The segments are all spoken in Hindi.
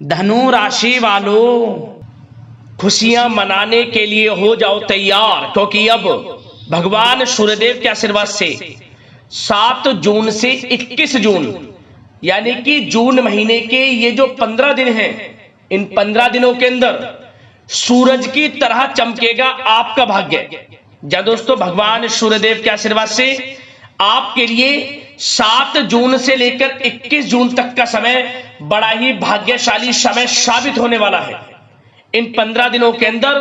धनु राशि वालों, खुशियां मनाने के लिए हो जाओ तैयार, क्योंकि अब भगवान सूर्यदेव के आशीर्वाद से 7 जून से 21 जून यानी कि जून महीने के ये जो 15 दिन हैं, इन 15 दिनों के अंदर सूरज की तरह चमकेगा आपका भाग्य। जब दोस्तों भगवान सूर्यदेव के आशीर्वाद से आपके लिए 7 जून से लेकर 21 जून तक का समय बड़ा ही भाग्यशाली समय साबित होने वाला है। इन 15 दिनों के अंदर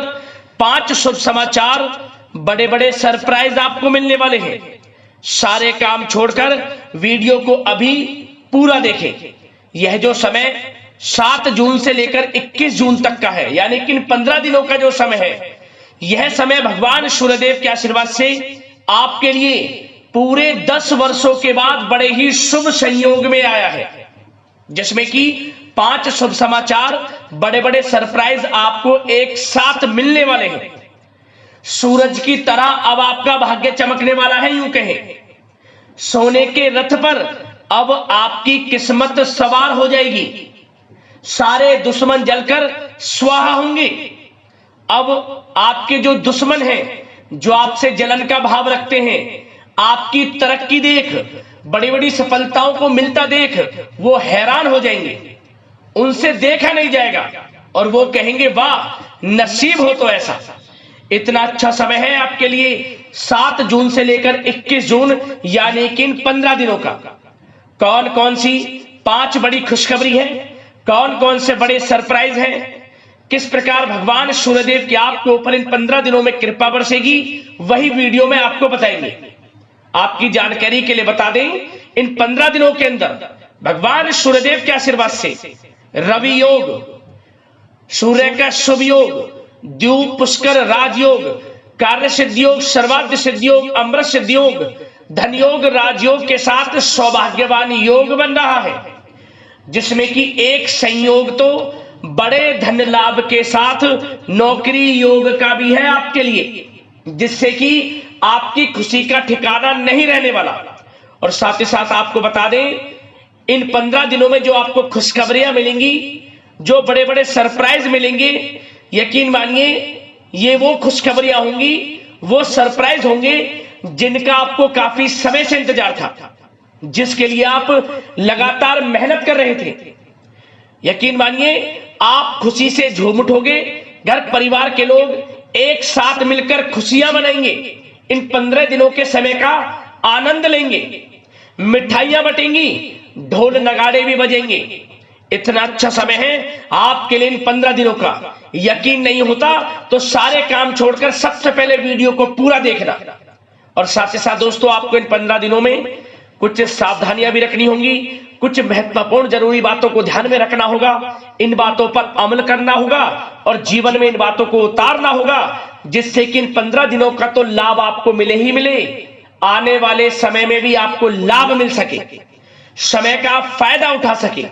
5 शुभ समाचार, बड़े बड़े सरप्राइज आपको मिलने वाले हैं। सारे काम छोड़कर वीडियो को अभी पूरा देखें। यह जो समय 7 जून से लेकर 21 जून तक का है, यानी कि इन 15 दिनों का जो समय है, यह समय भगवान सूर्यदेव के आशीर्वाद से आपके लिए पूरे 10 वर्षों के बाद बड़े ही शुभ संयोग में आया है, जिसमें कि 5 शुभ समाचार, बड़े बड़े सरप्राइज आपको एक साथ मिलने वाले हैं। सूरज की तरह अब आपका भाग्य चमकने वाला है। यूं कहें, सोने के रथ पर अब आपकी किस्मत सवार हो जाएगी। सारे दुश्मन जलकर स्वाहा होंगे। अब आपके जो दुश्मन हैं, जो आपसे जलन का भाव रखते हैं, आपकी तरक्की देख, बड़ी बड़ी सफलताओं को मिलता देख वो हैरान हो जाएंगे। उनसे देखा नहीं जाएगा और वो कहेंगे वाह, नसीब हो तो ऐसा। इतना अच्छा समय है आपके लिए 7 जून से लेकर 21 जून यानी कि इन 15 दिनों का। कौन कौन सी 5 बड़ी खुशखबरी है, कौन कौन से बड़े सरप्राइज हैं, किस प्रकार भगवान सूर्यदेव की आपके ऊपर इन 15 दिनों में कृपा बरसेगी, वही वीडियो में आपको बताएंगे। आपकी जानकारी के लिए बता दें, इन 15 दिनों के अंदर भगवान सूर्यदेव के आशीर्वाद से रवि योग, सूर्य का शुभ योग, द्यूप पुष्कर राजयोग, कार्य सिद्धि योग, सर्वार्थ सिद्धि योग, अमृत सिद्धि योग, धन योग, राजयोग के साथ सौभाग्यवान योग बन रहा है, जिसमें कि एक संयोग तो बड़े धन लाभ के साथ नौकरी योग का भी है आपके लिए, जिससे कि आपकी खुशी का ठिकाना नहीं रहने वाला। और साथ ही साथ आपको बता दें, इन 15 दिनों में जो आपको खुशखबरियां मिलेंगी, जो बड़े बड़े सरप्राइज मिलेंगे, यकीन मानिए ये वो खुशखबरियां होंगी, वो सरप्राइज होंगे जिनका आपको काफी समय से इंतजार था, जिसके लिए आप लगातार मेहनत कर रहे थे। यकीन मानिए आप खुशी से झूम उठोगे। घर परिवार के लोग एक साथ मिलकर खुशियां मनाएंगे। इन 15 दिनों के समय का आनंद लेंगे, मिठाइयां बटेंगी, ढोल नगाड़े भी बजेंगे। इतना अच्छा समय है आपके लिए इन 15 दिनों का। यकीन नहीं होता तो सारे काम छोड़कर सबसे पहले वीडियो को पूरा देखना। और साथ ही साथ दोस्तों, आपको इन 15 दिनों में कुछ सावधानियां भी रखनी होंगी, कुछ महत्वपूर्ण जरूरी बातों को ध्यान में रखना होगा, इन बातों पर अमल करना होगा और जीवन में इन बातों को उतारना होगा, जिससे कि इन 15 दिनों का तो लाभ आपको मिले ही मिले, आने वाले समय में भी आपको लाभ मिल सके, समय का फायदा उठा सके।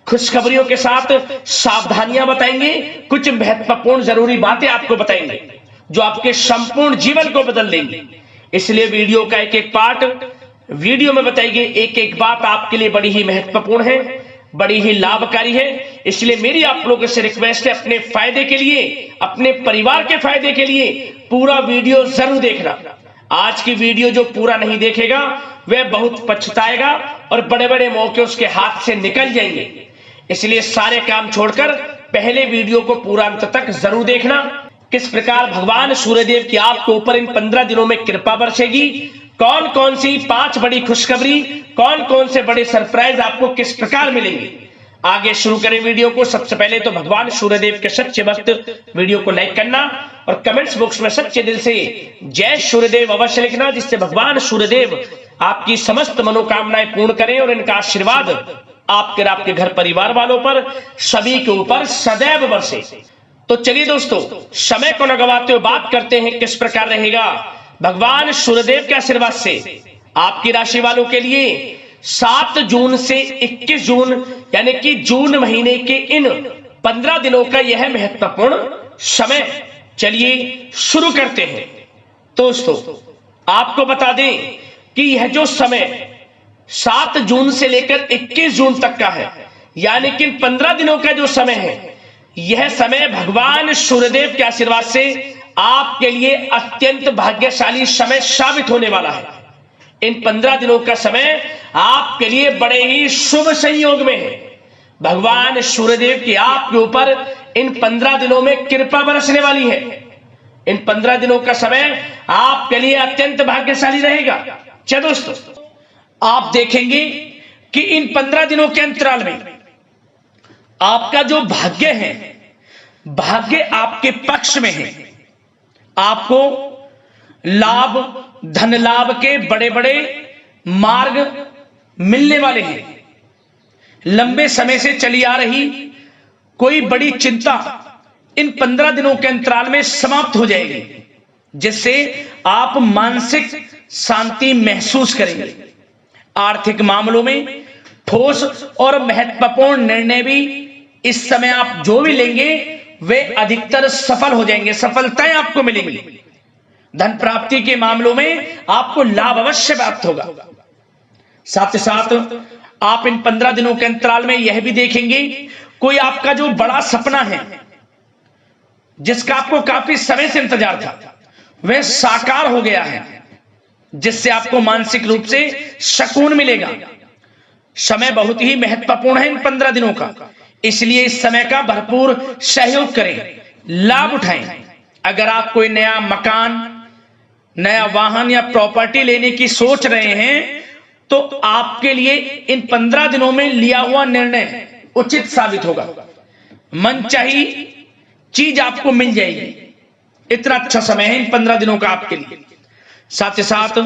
खुशखबरियों के साथ सावधानियां बताएंगे, कुछ महत्वपूर्ण जरूरी बातें आपको बताएंगे जो आपके संपूर्ण जीवन को बदल देंगे। इसलिए वीडियो का एक एक पार्ट वीडियो में बताई गई एक एक बात आपके लिए बड़ी ही महत्वपूर्ण है, बड़ी ही लाभकारी है। इसलिए मेरी आप लोगों से रिक्वेस्ट है, अपने फायदे के लिए, अपने परिवार के फायदे के लिए पूरा वीडियो जरूर देखना। आज की वीडियो जो पूरा नहीं देखेगा वह बहुत पछताएगा और बड़े बड़े मौके उसके हाथ से निकल जाएंगे। इसलिए सारे काम छोड़कर पहले वीडियो को पूरा अंत तक जरूर देखना। किस प्रकार भगवान सूर्यदेव की आपके ऊपर इन 15 दिनों में कृपा बरसेगी, कौन कौन सी 5 बड़ी खुशखबरी, कौन कौन से बड़े सरप्राइज आपको किस प्रकार मिलेंगे। आगे शुरू करें वीडियो को। सबसे पहले तो भगवान सूर्यदेव के सच्चे भक्त वीडियो को लाइक करना और कमेंट्स बॉक्स में सच्चे दिल से जय सूर्यदेव अवश्य लिखना, जिससे भगवान सूर्यदेव आपकी समस्त मनोकामनाएं पूर्ण करें और इनका आशीर्वाद आपके आपके घर परिवार वालों पर, सभी के ऊपर सदैव बरसे। तो चलिए दोस्तों, समय को न गवाते हुए बात करते हैं किस प्रकार रहेगा भगवान सूर्यदेव के आशीर्वाद से आपकी राशि वालों के लिए 7 जून से 21 जून यानी कि जून महीने के इन 15 दिनों का यह महत्वपूर्ण समय। चलिए शुरू करते हैं। दोस्तों, आपको बता दें कि यह जो समय 7 जून से लेकर 21 जून तक का है, यानी कि 15 दिनों का जो समय है, यह समय भगवान सूर्यदेव के आशीर्वाद से आपके लिए अत्यंत भाग्यशाली समय साबित होने वाला है। इन 15 दिनों का समय आपके लिए बड़े ही शुभ संयोग में है। भगवान सूर्यदेव की आपके ऊपर इन 15 दिनों में कृपा बरसने वाली है। इन 15 दिनों का समय आपके लिए अत्यंत भाग्यशाली रहेगा। चलो दोस्तों, आप देखेंगे कि इन 15 दिनों के अंतराल में आपका जो भाग्य है, भाग्य आपके पक्ष में है। आपको लाभ, धन लाभ के बड़े बड़े मार्ग मिलने वाले हैं। लंबे समय से चली आ रही कोई बड़ी चिंता इन 15 दिनों के अंतराल में समाप्त हो जाएगी, जिससे आप मानसिक शांति महसूस करेंगे। आर्थिक मामलों में ठोस और महत्वपूर्ण निर्णय भी इस समय आप जो भी लेंगे वे अधिकतर सफल हो जाएंगे, सफलताएं आपको मिलेंगी। धन प्राप्ति के मामलों में आपको लाभ अवश्य प्राप्त होगा। साथ ही साथ आप इन 15 दिनों के अंतराल में यह भी देखेंगे, कोई आपका जो बड़ा सपना है, जिसका आपको काफी समय से इंतजार था, वह साकार हो गया है, जिससे आपको मानसिक रूप से सुकून मिलेगा। समय बहुत ही महत्वपूर्ण है इन 15 दिनों का, इसलिए इस समय का भरपूर सहयोग करें, लाभ उठाएं। अगर आप कोई नया मकान, नया वाहन या प्रॉपर्टी लेने की सोच रहे हैं, तो आपके लिए इन 15 दिनों में लिया हुआ निर्णय उचित साबित होगा। मनचाही चीज आपको मिल जाएगी। इतना अच्छा समय है इन 15 दिनों का आपके लिए। साथ ही साथ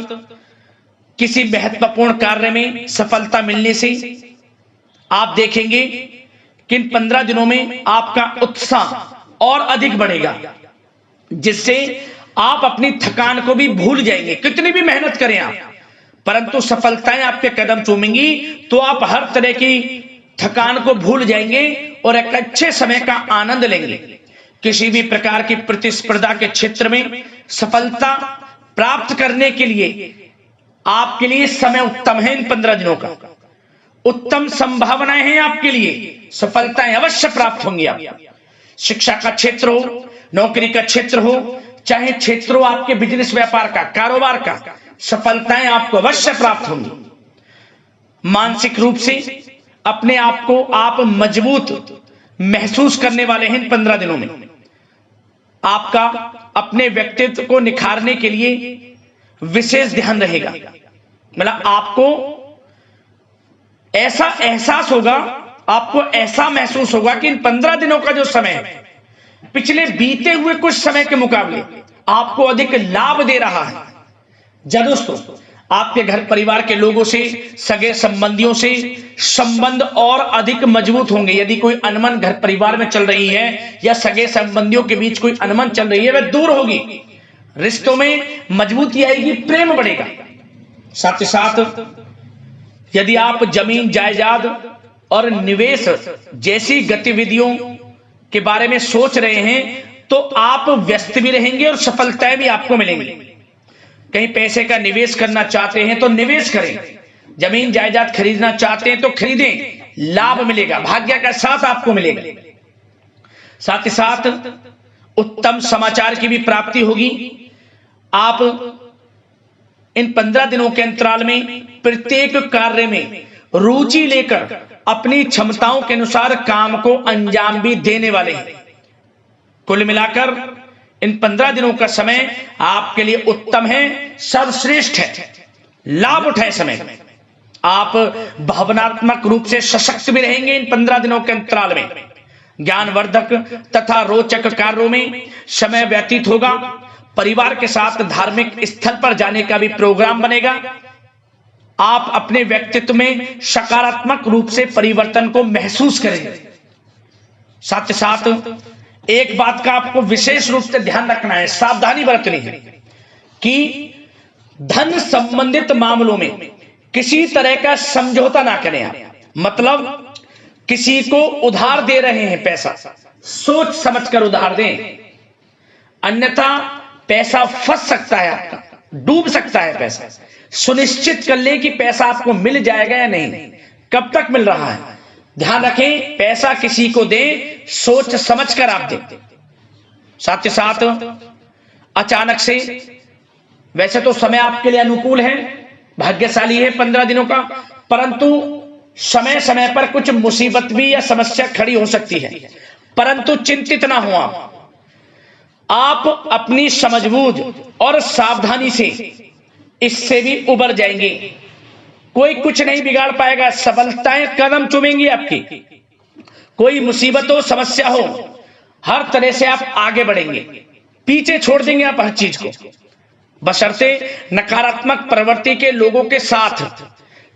किसी महत्वपूर्ण कार्य में सफलता मिलने से आप देखेंगे कि इन 15 दिनों में आपका उत्साह और अधिक बढ़ेगा, जिससे आप अपनी थकान को भी भूल जाएंगे। कितनी भी मेहनत करें आप, परंतु सफलताएं आपके कदम चूमेंगी तो आप हर तरह की थकान को भूल जाएंगे और एक अच्छे समय का आनंद लेंगे। किसी भी प्रकार की प्रतिस्पर्धा के क्षेत्र में सफलता प्राप्त करने के लिए आपके लिए समय उत्तम है। इन 15 दिनों का उत्तम संभावनाएं हैं आपके लिए, सफलताएं अवश्य प्राप्त होंगी। आप शिक्षा का क्षेत्र हो, नौकरी का क्षेत्र हो, चाहे क्षेत्र हो आपके बिजनेस व्यापार का, कारोबार का, सफलताएं आपको अवश्य प्राप्त होंगी। मानसिक रूप से अपने आप को आप मजबूत महसूस करने वाले हैं इन 15 दिनों में। आपका अपने व्यक्तित्व को निखारने के लिए विशेष ध्यान रहेगा। मतलब आपको ऐसा एहसास होगा, आपको ऐसा महसूस होगा कि इन 15 दिनों का जो समय है, पिछले बीते हुए कुछ समय के मुकाबले आपको अधिक लाभ दे रहा है। जब दोस्तों आपके घर परिवार के लोगों से, सगे संबंधियों से संबंध और अधिक मजबूत होंगे। यदि कोई अनबन घर परिवार में चल रही है या सगे संबंधियों के बीच कोई अनबन चल रही है, वह दूर होगी, रिश्तों में मजबूती आएगी, प्रेम बढ़ेगा। साथ ही साथ यदि आप जमीन जायदाद और निवेश जैसी गतिविधियों के बारे में सोच रहे हैं, तो आप व्यस्त भी रहेंगे और सफलताएं भी आपको मिलेंगी। कहीं पैसे का निवेश करना चाहते हैं तो निवेश करें, जमीन जायदाद खरीदना चाहते हैं तो खरीदें, लाभ मिलेगा, भाग्य का साथ आपको मिलेगा। साथ ही साथ उत्तम समाचार की भी प्राप्ति होगी। आप इन 15 दिनों के अंतराल में प्रत्येक कार्य में रुचि लेकर अपनी क्षमताओं के अनुसार काम को अंजाम भी देने वाले हैं। कुल मिलाकर इन 15 दिनों का समय आपके लिए उत्तम है, सर्वश्रेष्ठ है। लाभ उठाए समय में। आप भावनात्मक रूप से सशक्त भी रहेंगे इन 15 दिनों के अंतराल में। ज्ञानवर्धक तथा रोचक कार्यों में समय व्यतीत होगा। परिवार के साथ धार्मिक स्थल पर जाने का भी प्रोग्राम बनेगा। आप अपने व्यक्तित्व में सकारात्मक रूप से परिवर्तन को महसूस करेंगे। साथ ही साथ एक बात का आपको विशेष रूप से ध्यान रखना है, सावधानी बरतनी है कि धन संबंधित मामलों में किसी तरह का समझौता ना करें आप। मतलब किसी को उधार दे रहे हैं पैसा, सोच समझकर उधार दें, अन्यथा पैसा फंस सकता है, आपका डूब सकता है पैसा। सुनिश्चित कर लें कि पैसा आपको मिल जाएगा या नहीं, कब तक मिल रहा है, ध्यान रखें, पैसा किसी को दें सोच समझ कर आप दें। साथ के साथ अचानक से, वैसे तो समय आपके लिए अनुकूल है, भाग्यशाली है 15 दिनों का, परंतु समय समय पर कुछ मुसीबत भी या समस्या खड़ी हो सकती है। परंतु चिंतित ना हो आप अपनी समझबूझ और सावधानी से इससे भी उबर जाएंगे। कोई कुछ नहीं बिगाड़ पाएगा, सफलताएं कदम चूमेंगी आपकी। कोई मुसीबत हो, समस्या हो, हर तरह से आप आगे बढ़ेंगे, पीछे छोड़ देंगे आप हर चीज को। बशर्ते नकारात्मक प्रवृत्ति के लोगों के साथ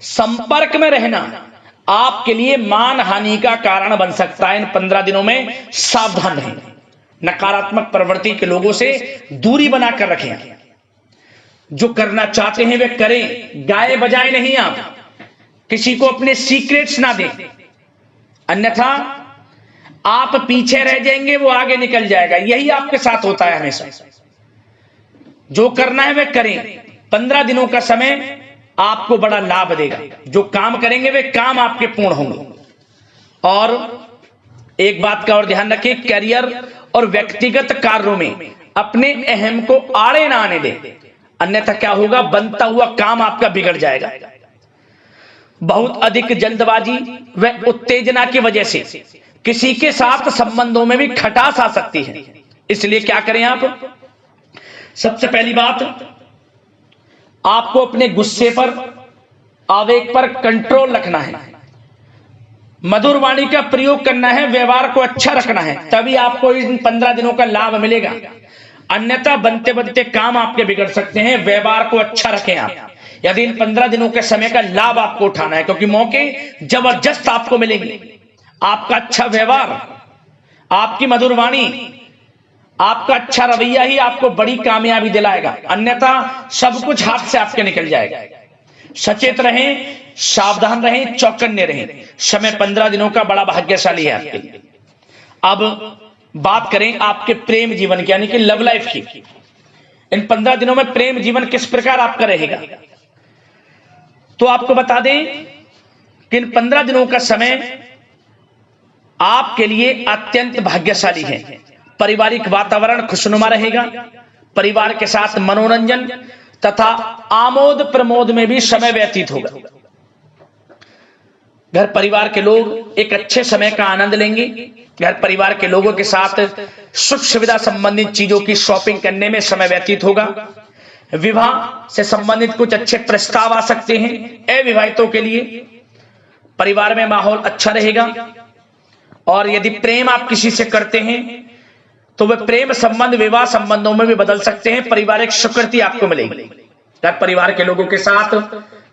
संपर्क में रहना आपके लिए मान हानि का कारण बन सकता है। इन 15 दिनों में सावधान रहें, नकारात्मक प्रवृत्ति के लोगों से दूरी बनाकर रखें। जो करना चाहते हैं वे करें, गाए बजाए नहीं। आप किसी को अपने सीक्रेट्स ना दें, अन्यथा आप पीछे रह जाएंगे, वो आगे निकल जाएगा। यही आपके साथ होता है हमेशा। जो करना है वे करें। 15 दिनों का समय आपको बड़ा लाभ देगा। जो काम करेंगे वे काम आपके पूर्ण होंगे। और एक बात का और ध्यान रखें, करियर और व्यक्तिगत कार्यों में अपने अहम को आड़े ना आने दें, अन्यथा क्या होगा, बनता हुआ काम आपका बिगड़ जाएगा। बहुत अधिक जल्दबाजी व उत्तेजना की वजह से किसी के साथ संबंधों में भी खटास आ सकती है। इसलिए क्या करें आप, सबसे पहली बात, आपको अपने गुस्से पर, आवेग पर कंट्रोल रखना है। मधुर वाणी का प्रयोग करना है, व्यवहार को अच्छा रखना है, तभी आपको इन 15 दिनों का लाभ मिलेगा। अन्यथा बनते बनते काम आपके बिगड़ सकते हैं। व्यवहार को अच्छा रखें आप, यदि इन 15 दिनों के समय का लाभ आपको उठाना है, क्योंकि मौके जबरदस्त आपको मिलेंगे। आपका अच्छा व्यवहार, आपकी मधुर वाणी, आपका अच्छा रवैया ही आपको बड़ी कामयाबी दिलाएगा, अन्यथा सब कुछ हाथ से आपके निकल जाएगा। सचेत रहें, सावधान रहें, चौकन्ने रहें। समय 15 दिनों का बड़ा भाग्यशाली है आपके लिए। अब बात करें आपके प्रेम जीवन की, यानी कि लव लाइफ की। इन 15 दिनों में प्रेम जीवन किस प्रकार आपका रहेगा, तो आपको बता दें कि इन 15 दिनों का समय आपके लिए अत्यंत भाग्यशाली है। पारिवारिक वातावरण खुशनुमा रहेगा। परिवार के साथ मनोरंजन तथा आमोद प्रमोद में भी समय व्यतीत होगा। घर परिवार के लोग एक अच्छे समय का आनंद लेंगे। घर परिवार के लोगों के साथ सुख सुविधा संबंधित चीजों की शॉपिंग करने में समय व्यतीत होगा। विवाह से संबंधित कुछ अच्छे प्रस्ताव आ सकते हैं अविवाहितों के लिए। परिवार में माहौल अच्छा रहेगा। और यदि प्रेम आप किसी से करते हैं तो वह प्रेम संबंध विवाह संबंधों में भी बदल सकते हैं। पारिवारिक स्वीकृति आपको मिलेगी। घर परिवार के लोगों के साथ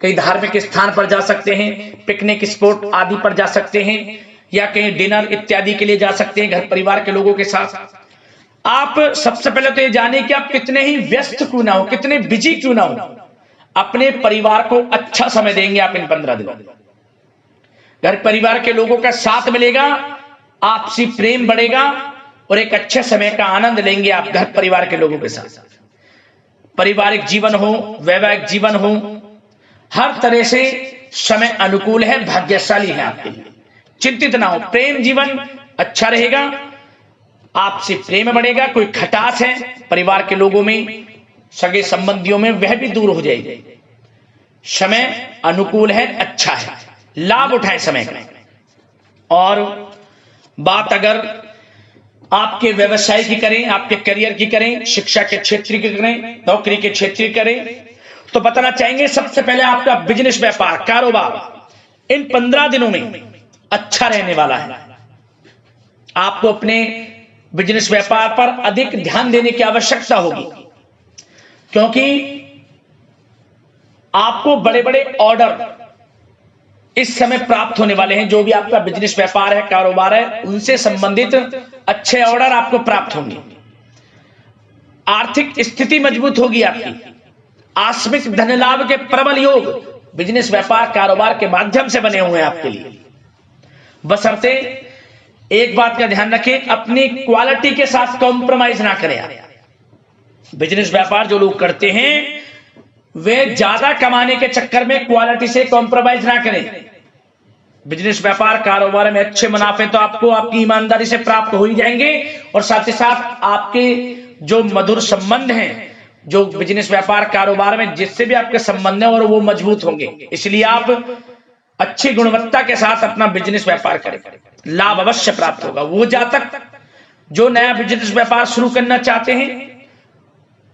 कहीं धार्मिक स्थान पर जा सकते हैं, पिकनिक स्पॉट आदि पर जा सकते हैं, या कहीं डिनर इत्यादि के लिए जा सकते हैं घर परिवार के लोगों के साथ। आप सबसे पहले तो ये जाने कि आप कितने ही व्यस्त क्यों ना हो, कितने बिजी क्यों ना हो, अपने परिवार को अच्छा समय देंगे आप इन 15 दिनों। घर परिवार के लोगों का साथ मिलेगा, आपसी प्रेम बढ़ेगा और एक अच्छे समय का आनंद लेंगे आप घर परिवार के लोगों के साथ। पारिवारिक जीवन हो, वैवाहिक जीवन हो, हर तरह से समय अनुकूल है, भाग्यशाली है आपके लिए। चिंतित ना हो, प्रेम जीवन अच्छा रहेगा, आपसे प्रेम बढ़ेगा। कोई खटास है परिवार के लोगों में, सगे संबंधियों में, वह भी दूर हो जाएगी। समय अनुकूल है, अच्छा है, लाभ उठाए समय का। और बात अगर आपके व्यवसाय की करें, आपके करियर की करें, शिक्षा के क्षेत्र की करें, नौकरी के क्षेत्र की करें, तो बताना चाहेंगे सबसे पहले आपका बिजनेस, व्यापार, कारोबार इन 15 दिनों में अच्छा रहने वाला है। आपको अपने बिजनेस व्यापार पर अधिक ध्यान देने की आवश्यकता होगी, क्योंकि आपको बड़े बड़े ऑर्डर इस समय प्राप्त होने वाले हैं। जो भी आपका बिजनेस व्यापार है, कारोबार है, उनसे संबंधित अच्छे ऑर्डर आपको प्राप्त होंगे। आर्थिक स्थिति मजबूत होगी आपकी। आकस्मिक धन लाभ के प्रबल योग बिजनेस व्यापार कारोबार के माध्यम से बने हुए हैं आपके लिए। बशर्ते एक बात का ध्यान रखें, अपनी क्वालिटी के साथ कॉम्प्रोमाइज ना करें। बिजनेस व्यापार जो लोग करते हैं वे ज्यादा कमाने के चक्कर में क्वालिटी से कॉम्प्रोमाइज ना करें। बिजनेस व्यापार कारोबार में अच्छे मुनाफे तो आपको आपकी ईमानदारी से प्राप्त हो ही जाएंगे, और साथ ही साथ आपके जो मधुर संबंध हैं जो बिजनेस व्यापार कारोबार में जिससे भी आपके संबंध हैं और वो मजबूत होंगे। इसलिए आप अच्छी गुणवत्ता के साथ अपना बिजनेस व्यापार करें, लाभ अवश्य प्राप्त होगा। वो जातक जो नया बिजनेस व्यापार शुरू करना चाहते हैं,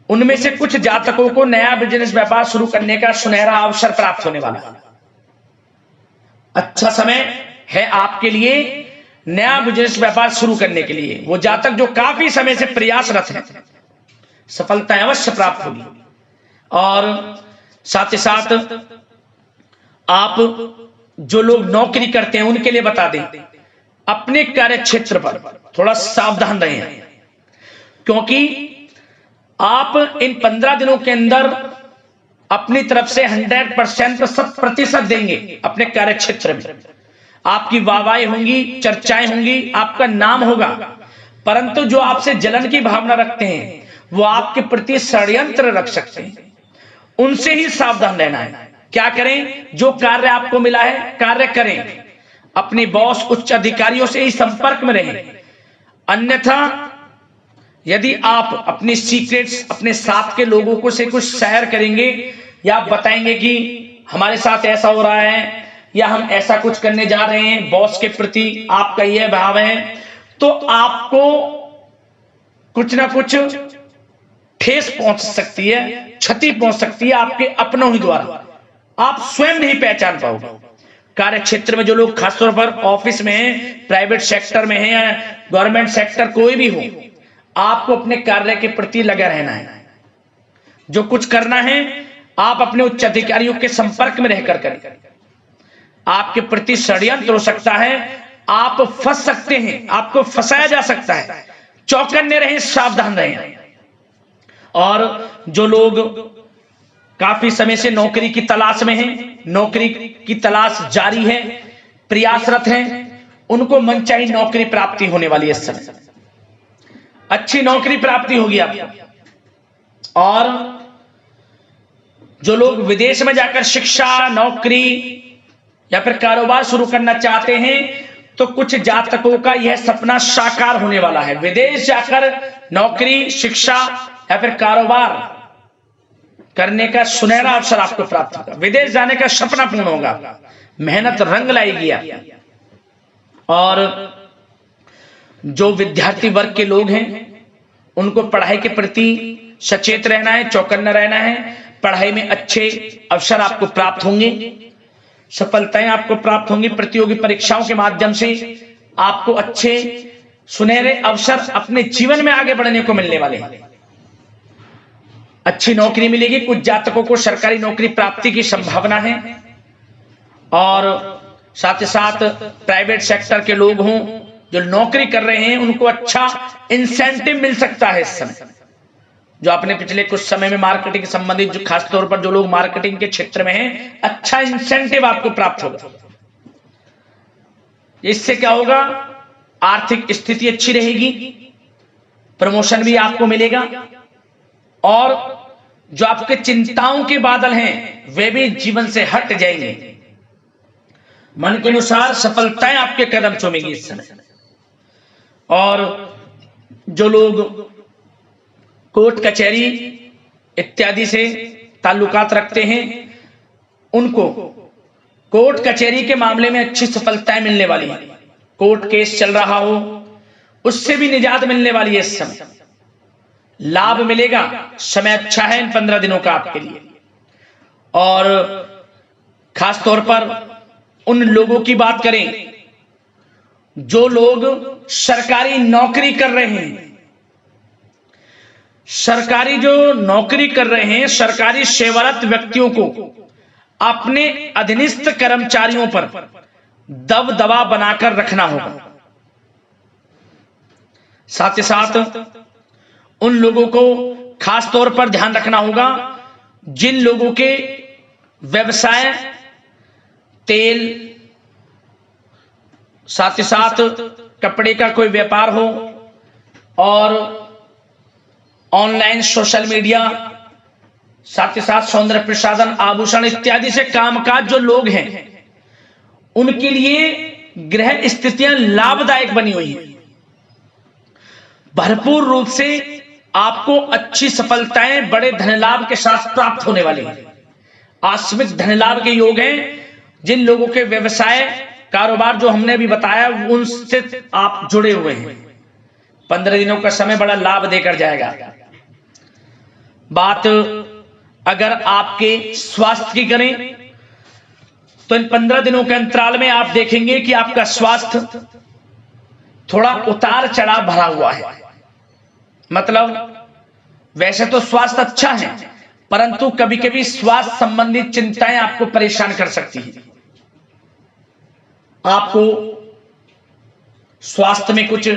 उनमें से कुछ जातकों को नया बिजनेस व्यापार शुरू करने का सुनहरा अवसर प्राप्त होने वाला है। अच्छा समय है आपके लिए नया बिजनेस व्यापार शुरू करने के लिए। वो जातक जो काफी समय से प्रयासरत हैं, सफलता अवश्य प्राप्त होगी। और साथ ही साथ आप जो लोग नौकरी करते हैं उनके लिए बता दें, अपने कार्य क्षेत्र पर थोड़ा सावधान रहें, क्योंकि आप इन 15 दिनों के अंदर अपनी तरफ से 100% 100% देंगे अपने कार्य क्षेत्र में। आपकी वाहवाही होंगी, चर्चाएं होंगी, आपका नाम होगा, परंतु जो आपसे जलन की भावना रखते हैं वो आपके प्रति षड्यंत्र रख सकते हैं, उनसे ही सावधान रहना है। क्या करें? जो कार्य आपको मिला है कार्य करें, अपने बॉस उच्च अधिकारियों से ही संपर्क में रहें। अन्यथा यदि आप अपनी सीक्रेट्स अपने साथ के लोगों को से कुछ शेयर करेंगे या बताएंगे कि हमारे साथ ऐसा हो रहा है या हम ऐसा कुछ करने जा रहे हैं, बॉस के प्रति आपका यह भाव है, तो आपको कुछ ना कुछ ठेस पहुंच सकती है, क्षति पहुंच सकती है आपके अपनों ही द्वारा, आप स्वयं नहीं पहचान पाओगे। कार्य क्षेत्र में जो लोग खासतौर पर ऑफिस में हैं, प्राइवेट सेक्टर में हैं या गवर्नमेंट सेक्टर, कोई भी हो, आपको अपने कार्य के प्रति लगा रहना है। जो कुछ करना है आप अपने उच्च अधिकारियों के संपर्क में रहकर करें। आपके प्रति षड्यंत्र हो सकता है, आप फंस सकते हैं, आपको फंसाया जा सकता है। चौकन्ने रहें, सावधान रहें। और जो लोग काफी समय से नौकरी की तलाश में हैं, नौकरी की तलाश जारी है, प्रयासरत हैं, उनको मनचाही नौकरी प्राप्ति होने वाली है। इस समय अच्छी नौकरी प्राप्ति होगी आपको। और जो लोग विदेश में जाकर शिक्षा, नौकरी या फिर कारोबार शुरू करना चाहते हैं, तो कुछ जातकों का यह सपना साकार होने वाला है। विदेश जाकर नौकरी, शिक्षा या फिर कारोबार करने का सुनहरा अवसर आपको प्राप्त होगा। विदेश जाने का सपना पूर्ण होगा, मेहनत रंग लाएगी आप। और जो विद्यार्थी वर्ग के लोग हैं उनको पढ़ाई के प्रति सचेत रहना है, चौकन्ना रहना है। पढ़ाई में अच्छे अवसर आपको प्राप्त होंगे, सफलताएं आपको प्राप्त होंगी। प्रतियोगी परीक्षाओं के माध्यम से आपको अच्छे सुनहरे अवसर अपने जीवन में आगे बढ़ने को मिलने वाले हैं। अच्छी नौकरी मिलेगी। कुछ जातकों को सरकारी नौकरी प्राप्ति की संभावना है। और साथ ही साथ प्राइवेट सेक्टर के लोग हों जो नौकरी कर रहे हैं, उनको अच्छा इंसेंटिव मिल सकता है इस समय। जो आपने पिछले कुछ समय में मार्केटिंग संबंधित, जो खासतौर पर जो लोग मार्केटिंग के क्षेत्र में हैं, अच्छा इंसेंटिव आपको प्राप्त होगा। इससे क्या होगा? आर्थिक स्थिति अच्छी रहेगी, प्रमोशन भी आपको मिलेगा, और जो आपके चिंताओं के बादल हैं वे भी जीवन से हट जाएंगे। मन के अनुसार सफलताएं आपके कदम चूमेंगी इस समय। और जो लोग कोर्ट कचहरी इत्यादि से ताल्लुकात रखते हैं, उनको कोर्ट कचहरी के मामले में अच्छी सफलताएं मिलने वाली है। कोर्ट केस चल रहा हो उससे भी निजात मिलने वाली है। इस समय लाभ मिलेगा, समय अच्छा है इन 15 दिनों का आपके लिए। और खास तौर पर उन लोगों की बात करें जो लोग सरकारी नौकरी कर रहे हैं। सरकारी जो नौकरी कर रहे हैं, सरकारी सेवारत व्यक्तियों को अपने अधीनस्थ कर्मचारियों पर दबदबा बनाकर रखना होगा। साथ ही साथ उन लोगों को खास तौर पर ध्यान रखना होगा जिन लोगों के व्यवसाय तेल, साथ ही साथ कपड़े का कोई व्यापार हो, और ऑनलाइन सोशल मीडिया, साथ ही साथ सौंदर्य प्रसाधन, आभूषण इत्यादि से कामकाज जो लोग हैं, उनके लिए ग्रह स्थितियां लाभदायक बनी हुई है। भरपूर रूप से आपको अच्छी सफलताएं बड़े धन लाभ के साथ प्राप्त होने वाली है। आकस्मिक धन लाभ के योग हैं। जिन लोगों के व्यवसाय कारोबार जो हमने अभी बताया उनसे आप जुड़े हुए हैं, 15 दिनों का समय बड़ा लाभ देकर जाएगा। बात अगर आपके स्वास्थ्य की करें तो इन 15 दिनों के अंतराल में आप देखेंगे कि आपका स्वास्थ्य थोड़ा उतार चढ़ाव भरा हुआ है। मतलब वैसे तो स्वास्थ्य अच्छा है, परंतु कभी कभी स्वास्थ्य संबंधित चिंताएं आपको परेशान कर सकती हैं। आपको स्वास्थ्य में कुछ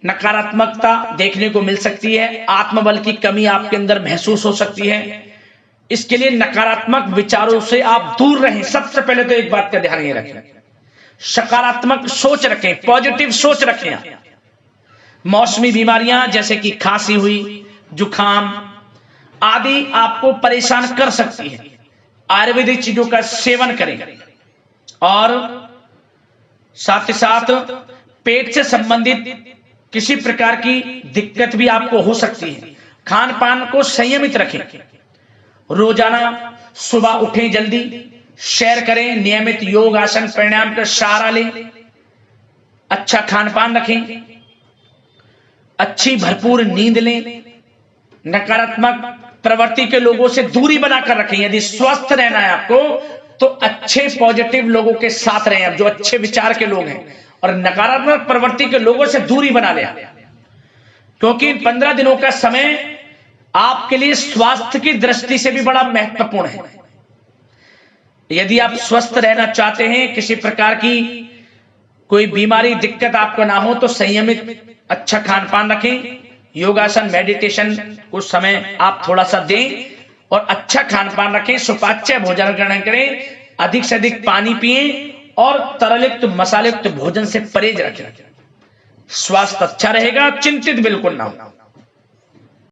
नकारात्मकता देखने को मिल सकती है। आत्मबल की कमी आपके अंदर महसूस हो सकती है। इसके लिए नकारात्मक विचारों से आप दूर रहें। सबसे पहले तो एक बात का ध्यान ये रखें, सकारात्मक सोच रखें, पॉजिटिव सोच रखें। मौसमी बीमारियां जैसे कि खांसी हुई, जुखाम आदि आपको परेशान कर सकती है। आयुर्वेदिक चीजों का सेवन करें और साथ ही साथ पेट से संबंधित किसी प्रकार की दिक्कत भी आपको हो सकती है। खान पान को संयमित रखें। रोजाना सुबह उठें, जल्दी सैर करें, नियमित योग आसन प्राणायाम का सहारा लें, अच्छा खान पान रखें, अच्छी भरपूर नींद लें, नकारात्मक प्रवृत्ति के लोगों से दूरी बनाकर रखें। यदि स्वस्थ रहना है आपको तो अच्छे पॉजिटिव लोगों के साथ रहें, अब जो अच्छे विचार के लोग हैं, और नकारात्मक प्रवृत्ति के लोगों से दूरी बना लें, क्योंकि 15 दिनों का समय आपके लिए स्वास्थ्य की दृष्टि से भी बड़ा महत्वपूर्ण है। यदि आप स्वस्थ रहना चाहते हैं, किसी प्रकार की कोई बीमारी दिक्कत आपको ना हो, तो संयमित अच्छा खान पान रखें, योगासन मेडिटेशन कुछ समय आप थोड़ा सा दें और अच्छा खान पान रखें, सुपाच्य भोजन ग्रहण करें, अधिक से अधिक पानी पिएं और तरलयुक्त मसालेयुक्त भोजन से परहेज रखें। स्वास्थ्य अच्छा रहेगा, चिंतित बिल्कुल ना हो।